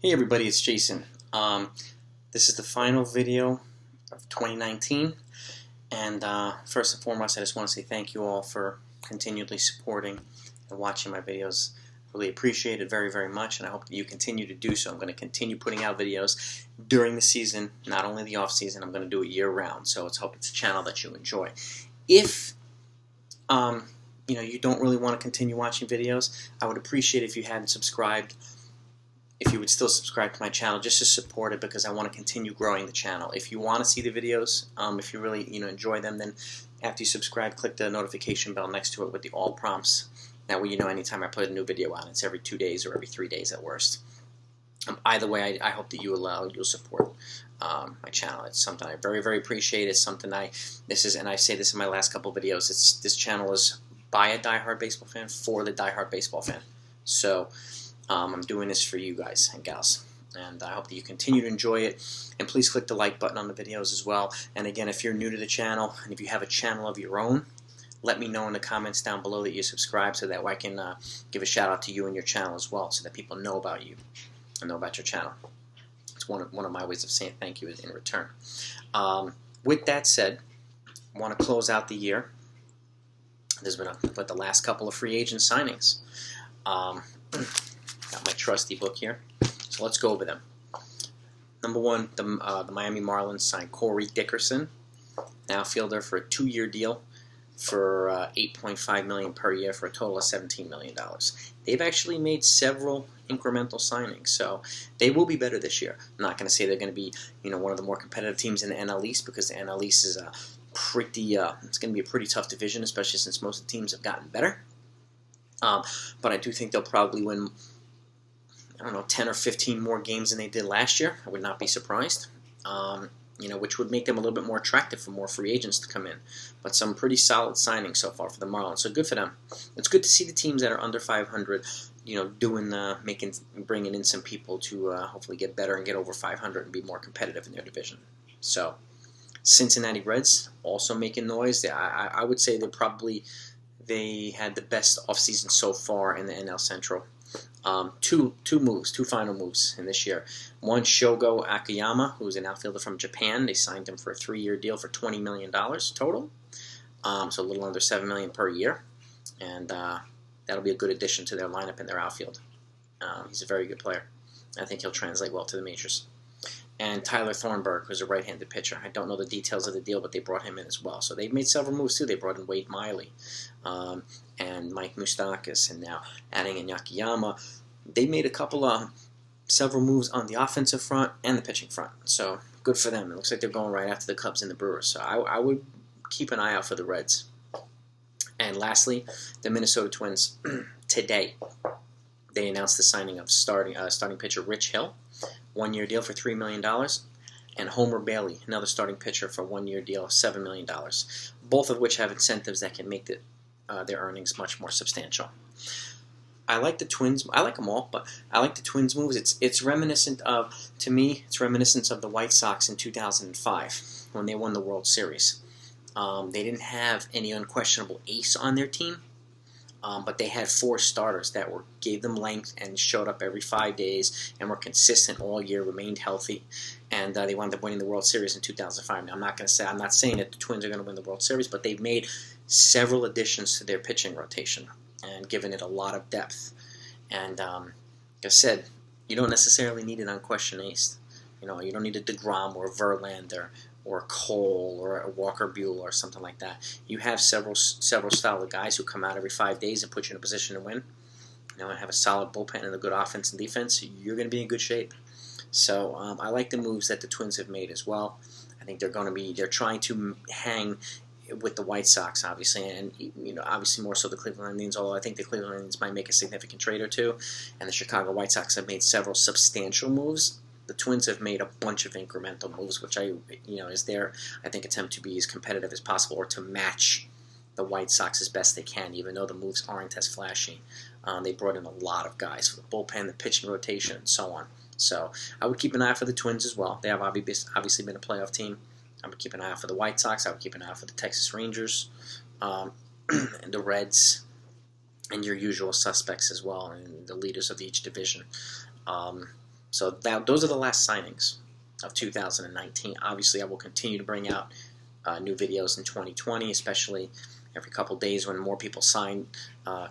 Hey everybody, it's Jason. This is the final video of 2019, and first and foremost I just want to say thank you all for continually supporting and watching my videos. Really appreciate it very, very much, and I hope that you continue to do so. I'm going to continue putting out videos during the season, not only the off season. I'm going to do it year round, so let's hope it's a channel that you enjoy. If you don't really want to continue watching videos, I would appreciate if you hadn't subscribed. If you would still subscribe to my channel just to support it, because I want to continue growing the channel. If you want to see the videos, if you really enjoy them, then after you subscribe, click the notification bell next to it with the all prompts. That way you know anytime I put a new video out. It's every 2 days or every 3 days at worst. Either way, I hope that you'll support my channel. It's something I very, very appreciate. It's something and I say this in my last couple of videos. This channel is by a diehard baseball fan for the diehard baseball fan. So I'm doing this for you guys and gals, and I hope that you continue to enjoy it. And please click the like button on the videos as well. And again, if you're new to the channel and if you have a channel of your own, let me know in the comments down below that you subscribe, so that way I can give a shout out to you and your channel as well, so that people know about you and know about your channel. It's one of my ways of saying thank you in return. With that said, I want to close out the year. There's been the last couple of free agent signings. Got my trusty book here, so let's go over them. Number one, the Miami Marlins signed Corey Dickerson, an outfielder, for a 2-year deal for $8.5 million per year for a total of $17 million. They've actually made several incremental signings, so they will be better this year. I'm not going to say they're going to be one of the more competitive teams in the NL East, because the NL East is it's going to be a pretty tough division, especially since most of the teams have gotten better. But I do think they'll probably win, 10 or 15 more games than they did last year. I would not be surprised. Which would make them a little bit more attractive for more free agents to come in. But some pretty solid signings so far for the Marlins, so good for them. It's good to see the teams that are under 500, bringing in some people to hopefully get better and get over 500 and be more competitive in their division. So, Cincinnati Reds also making noise. I would say they had the best offseason so far in the NL Central. Two final moves in this year. One, Shogo Akiyama, who's an outfielder from Japan. They signed him for a 3-year deal for $20 million total, so a little under $7 million per year, and that'll be a good addition to their lineup and their outfield. He's a very good player. I think he'll translate well to the majors. And Tyler Thornburg, who's a right-handed pitcher. I don't know the details of the deal, but they brought him in as well. So they've made several moves too. They brought in Wade Miley and Mike Moustakas, and now adding in Akiyama. They made several moves on the offensive front and the pitching front. So good for them. It looks like they're going right after the Cubs and the Brewers. So I would keep an eye out for the Reds. And lastly, the Minnesota Twins. Today, they announced the signing of starting pitcher Rich Hill, 1-year deal for $3 million, and Homer Bailey, another starting pitcher, for a 1-year deal of $7 million, both of which have incentives that can make their earnings much more substantial. I like the Twins. I like them all, but I like the Twins' moves. It's reminiscent of the White Sox in 2005 when they won the World Series. They didn't have any unquestionable ace on their team. But they had 4 starters that gave them length and showed up every 5 days and were consistent all year, remained healthy, and they wound up winning the World Series in 2005. Now, I'm not saying that the Twins are going to win the World Series, but they've made several additions to their pitching rotation and given it a lot of depth. And like I said, you don't necessarily need an unquestioned ace. You don't need a DeGrom or a Verlander or Cole or a Walker Buehler or something like that. You have several solid guys who come out every 5 days and put you in a position to win. And have a solid bullpen and a good offense and defense. You're going to be in good shape. So I like the moves that the Twins have made as well. I think they're trying to hang with the White Sox, obviously, and obviously more so the Cleveland Indians. Although I think the Cleveland Indians might make a significant trade or two, and the Chicago White Sox have made several substantial moves. The Twins have made a bunch of incremental moves, which is their, I think, attempt to be as competitive as possible, or to match the White Sox as best they can, even though the moves aren't as flashy. They brought in a lot of guys for the bullpen, the pitching rotation, and so on. So I would keep an eye out for the Twins as well. They have obviously been a playoff team. I would keep an eye out for the White Sox. I would keep an eye out for the Texas Rangers, and the Reds, and your usual suspects as well, and the leaders of each division. So those are the last signings of 2019. Obviously, I will continue to bring out new videos in 2020, especially every couple days when more people sign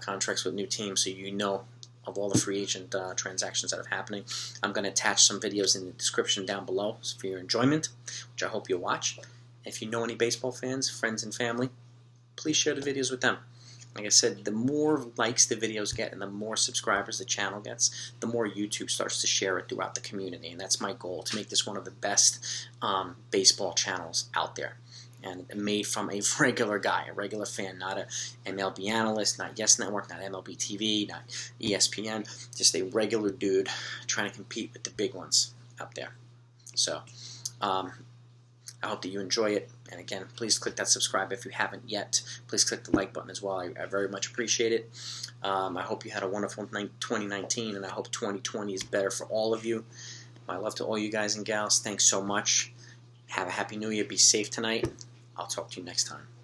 contracts with new teams, so you know of all the free agent transactions that are happening. I'm going to attach some videos in the description down below for your enjoyment, which I hope you'll watch. If you know any baseball fans, friends and family, please share the videos with them. Like I said, the more likes the videos get and the more subscribers the channel gets, the more YouTube starts to share it throughout the community. And that's my goal, to make this one of the best baseball channels out there. And made from a regular guy, a regular fan, not a MLB analyst, not Yes Network, not MLB TV, not ESPN, just a regular dude trying to compete with the big ones out there. So, I hope that you enjoy it. And again, please click that subscribe if you haven't yet. Please click the like button as well. I very much appreciate it. I hope you had a wonderful 2019, and I hope 2020 is better for all of you. My love to all you guys and gals. Thanks so much. Have a happy new year. Be safe tonight. I'll talk to you next time.